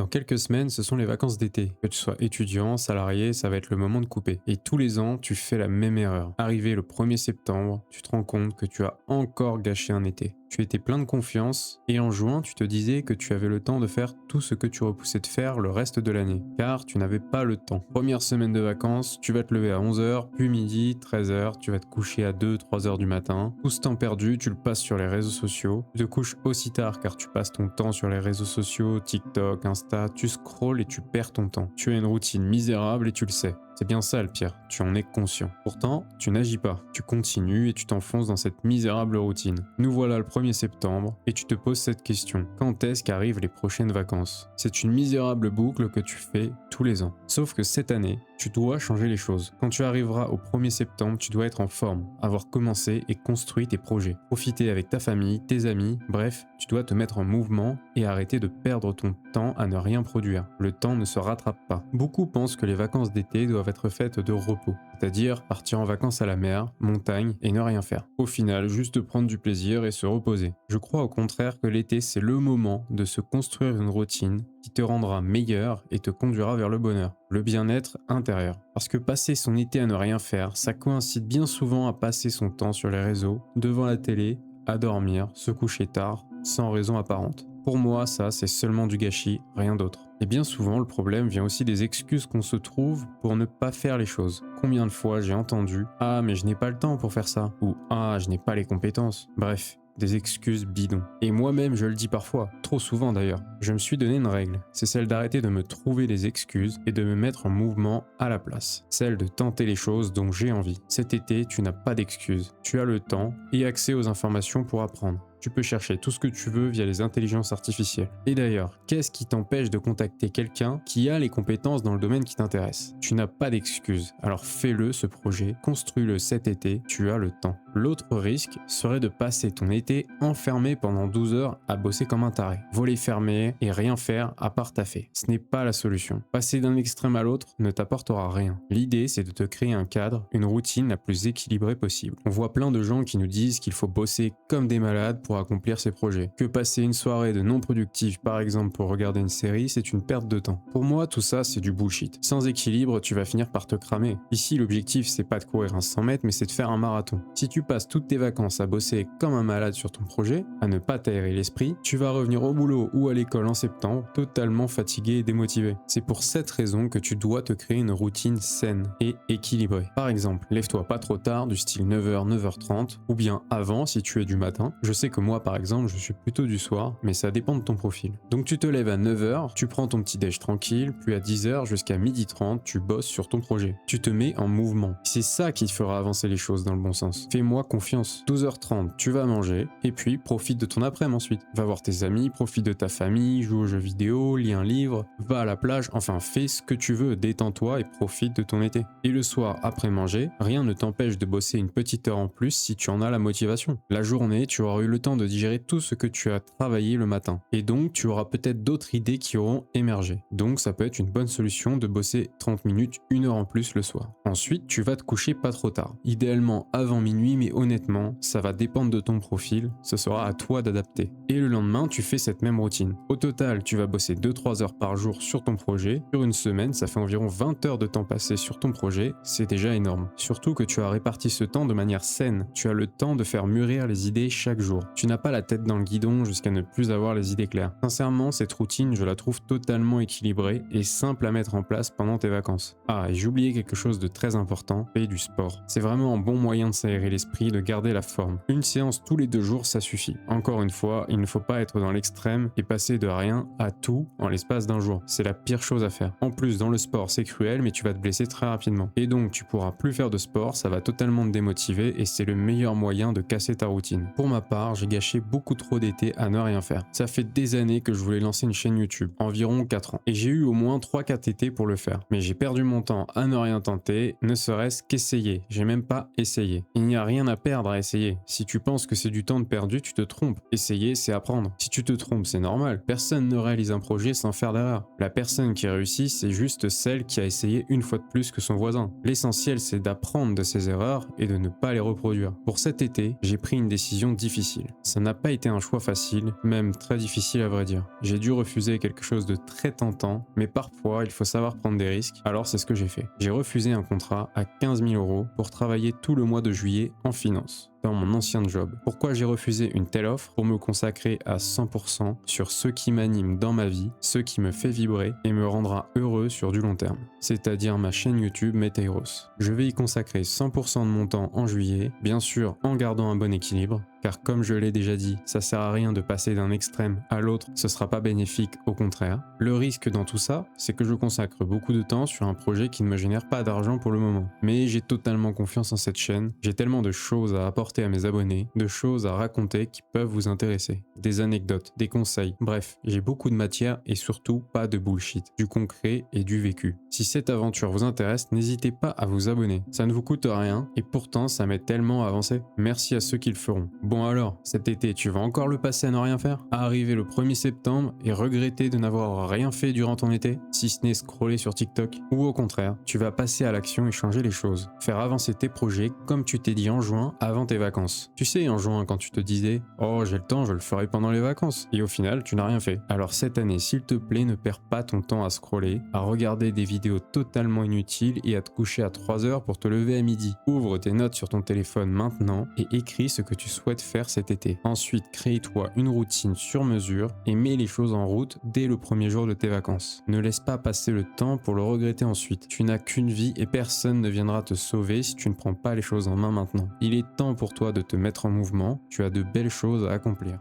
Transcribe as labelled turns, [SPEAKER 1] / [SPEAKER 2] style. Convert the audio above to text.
[SPEAKER 1] Dans quelques semaines, ce sont les vacances d'été. Que tu sois étudiant, salarié, ça va être le moment de couper. Et tous les ans, tu fais la même erreur. Arrivé le 1er septembre, tu te rends compte que tu as encore gâché un été. Tu étais plein de confiance et en juin, tu te disais que tu avais le temps de faire tout ce que tu repoussais de faire le reste de l'année. Car tu n'avais pas le temps. Première semaine de vacances, tu vas te lever à 11h, puis midi, 13h, tu vas te coucher à 2-3h du matin. Tout ce temps perdu, tu le passes sur les réseaux sociaux. Tu te couches aussi tard car tu passes ton temps sur les réseaux sociaux, TikTok, Insta, tu scrolles et tu perds ton temps. Tu as une routine misérable et tu le sais. C'est bien ça le pire, tu en es conscient. Pourtant, tu n'agis pas, tu continues et tu t'enfonces dans cette misérable routine. Nous voilà le 1er septembre et tu te poses cette question. Quand est-ce qu'arrivent les prochaines vacances? C'est une misérable boucle que tu fais tous les ans. Sauf que cette année, tu dois changer les choses. Quand tu arriveras au 1er septembre, tu dois être en forme, avoir commencé et construit tes projets. Profiter avec ta famille, tes amis, bref, tu dois te mettre en mouvement et arrêter de perdre ton temps à ne rien produire. Le temps ne se rattrape pas. Beaucoup pensent que les vacances d'été doivent être faites de repos, c'est-à-dire partir en vacances à la mer, montagne et ne rien faire. Au final, juste prendre du plaisir et se reposer. Je crois au contraire que l'été, c'est le moment de se construire une routine qui te rendra meilleur et te conduira vers le bonheur, le bien-être intérieur. Parce que passer son été à ne rien faire, ça coïncide bien souvent à passer son temps sur les réseaux, devant la télé, à dormir, se coucher tard, sans raison apparente. Pour moi, ça, c'est seulement du gâchis, rien d'autre. Et bien souvent, le problème vient aussi des excuses qu'on se trouve pour ne pas faire les choses. Combien de fois j'ai entendu « Ah, mais je n'ai pas le temps pour faire ça » ou « Ah, je n'ai pas les compétences ». Bref, des excuses bidons. Et moi-même, je le dis parfois, trop souvent d'ailleurs. Je me suis donné une règle, c'est celle d'arrêter de me trouver des excuses et de me mettre en mouvement à la place. Celle de tenter les choses dont j'ai envie. Cet été, tu n'as pas d'excuses. Tu as le temps et accès aux informations pour apprendre. Tu peux chercher tout ce que tu veux via les intelligences artificielles. Et d'ailleurs, qu'est-ce qui t'empêche de contacter quelqu'un qui a les compétences dans le domaine qui t'intéresse? Tu n'as pas d'excuses, alors fais-le ce projet, construis-le cet été, tu as le temps. L'autre risque serait de passer ton été enfermé pendant 12 heures à bosser comme un taré. Voler fermé et rien faire à part taffer. Ce n'est pas la solution. Passer d'un extrême à l'autre ne t'apportera rien. L'idée, c'est de te créer un cadre, une routine la plus équilibrée possible. On voit plein de gens qui nous disent qu'il faut bosser comme des malades pour accomplir ses projets. Que passer une soirée de non productif, par exemple pour regarder une série, c'est une perte de temps. Pour moi, tout ça, c'est du bullshit. Sans équilibre, tu vas finir par te cramer. Ici, l'objectif, c'est pas de courir un 100 mètres, mais c'est de faire un marathon. Si tu passes toutes tes vacances à bosser comme un malade sur ton projet, à ne pas t'aérer l'esprit, tu vas revenir au boulot ou à l'école en septembre, totalement fatigué et démotivé. C'est pour cette raison que tu dois te créer une routine saine et équilibrée. Par exemple, lève-toi pas trop tard, du style 9h, 9h30, ou bien avant si tu es du matin. Je sais que moi, par exemple, je suis plutôt du soir, mais ça dépend de ton profil. Donc tu te lèves à 9h, tu prends ton petit déj tranquille, puis à 10h jusqu'à 12h30, tu bosses sur ton projet. Tu te mets en mouvement. C'est ça qui te fera avancer les choses dans le bon sens. Fais-moi confiance. 12h30, tu vas manger, et puis profite de ton après-midi ensuite. Va voir tes amis, profite de ta famille, joue aux jeux vidéo, lis un livre, va à la plage, enfin fais ce que tu veux, détends-toi et profite de ton été. Et le soir, après manger, rien ne t'empêche de bosser une petite heure en plus si tu en as la motivation. La journée, tu auras eu le temps de digérer tout ce que tu as travaillé le matin. Et donc, tu auras peut-être d'autres idées qui auront émergé. Donc, ça peut être une bonne solution de bosser 30 minutes, 1 heure en plus le soir. Ensuite, tu vas te coucher pas trop tard. Idéalement avant minuit, mais honnêtement, ça va dépendre de ton profil. Ce sera à toi d'adapter. Et le lendemain, tu fais cette même routine. Au total, tu vas bosser 2-3 heures par jour sur ton projet. Sur une semaine, ça fait environ 20 heures de temps passé sur ton projet. C'est déjà énorme. Surtout que tu as réparti ce temps de manière saine. Tu as le temps de faire mûrir les idées chaque jour. Tu n'as pas la tête dans le guidon jusqu'à ne plus avoir les idées claires. Sincèrement, cette routine, je la trouve totalement équilibrée et simple à mettre en place pendant tes vacances. Ah, et j'ai oublié quelque chose de très important, fais du sport. C'est vraiment un bon moyen de s'aérer l'esprit, de garder la forme. Une séance tous les 2 jours, ça suffit. Encore une fois, il ne faut pas être dans l'extrême et passer de rien à tout en l'espace d'un jour. C'est la pire chose à faire. En plus, dans le sport, c'est cruel, mais tu vas te blesser très rapidement. Et donc, tu pourras plus faire de sport, ça va totalement te démotiver et c'est le meilleur moyen de casser ta routine. Pour ma part, j'ai gâché beaucoup trop d'été à ne rien faire. Ça fait des années que je voulais lancer une chaîne YouTube, environ 4 ans. Et j'ai eu au moins 3-4 étés pour le faire. Mais j'ai perdu mon temps à ne rien tenter, ne serait-ce qu'essayer. J'ai même pas essayé. Il n'y a rien rien à perdre à essayer. Si tu penses que c'est du temps de perdu, tu te trompes. Essayer, c'est apprendre. Si tu te trompes, c'est normal. Personne ne réalise un projet sans faire d'erreur. La personne qui réussit, c'est juste celle qui a essayé une fois de plus que son voisin. L'essentiel, c'est d'apprendre de ses erreurs et de ne pas les reproduire. Pour cet été, j'ai pris une décision difficile. Ça n'a pas été un choix facile, même très difficile à vrai dire. J'ai dû refuser quelque chose de très tentant, mais parfois, il faut savoir prendre des risques, alors c'est ce que j'ai fait. J'ai refusé un contrat à 15 000 € pour travailler tout le mois de juillet en finance, dans mon ancien job. Pourquoi j'ai refusé une telle offre? Pour me consacrer à 100% sur ce qui m'anime dans ma vie, ce qui me fait vibrer et me rendra heureux sur du long terme, c'est-à-dire ma chaîne YouTube Metairos. Je vais y consacrer 100% de mon temps en juillet, bien sûr en gardant un bon équilibre, car comme je l'ai déjà dit, ça sert à rien de passer d'un extrême à l'autre, ce sera pas bénéfique, au contraire. Le risque dans tout ça, c'est que je consacre beaucoup de temps sur un projet qui ne me génère pas d'argent pour le moment. Mais j'ai totalement confiance en cette chaîne, j'ai tellement de choses à apporter à mes abonnés, de choses à raconter qui peuvent vous intéresser. Des anecdotes, des conseils, bref, j'ai beaucoup de matière et surtout pas de bullshit, du concret et du vécu. Si cette aventure vous intéresse, n'hésitez pas à vous abonner, ça ne vous coûte rien et pourtant ça m'aide tellement à avancer. Merci à ceux qui le feront. Bon alors, cet été, tu vas encore le passer à ne rien faire? À arriver le 1er septembre et regretter de n'avoir rien fait durant ton été? Si ce n'est scroller sur TikTok? Ou au contraire, tu vas passer à l'action et changer les choses. Faire avancer tes projets comme tu t'es dit en juin avant tes vacances. Tu sais, en juin, quand tu te disais « Oh, j'ai le temps, je le ferai pendant les vacances ». Et au final, tu n'as rien fait. Alors cette année, s'il te plaît, ne perds pas ton temps à scroller, à regarder des vidéos totalement inutiles et à te coucher à 3 heures pour te lever à midi. Ouvre tes notes sur ton téléphone maintenant et écris ce que tu souhaites faire cet été. Ensuite, crée-toi une routine sur mesure et mets les choses en route dès le premier jour de tes vacances. Ne laisse pas passer le temps pour le regretter ensuite. Tu n'as qu'une vie et personne ne viendra te sauver si tu ne prends pas les choses en main maintenant. Il est temps pour toi de te mettre en mouvement, tu as de belles choses à accomplir.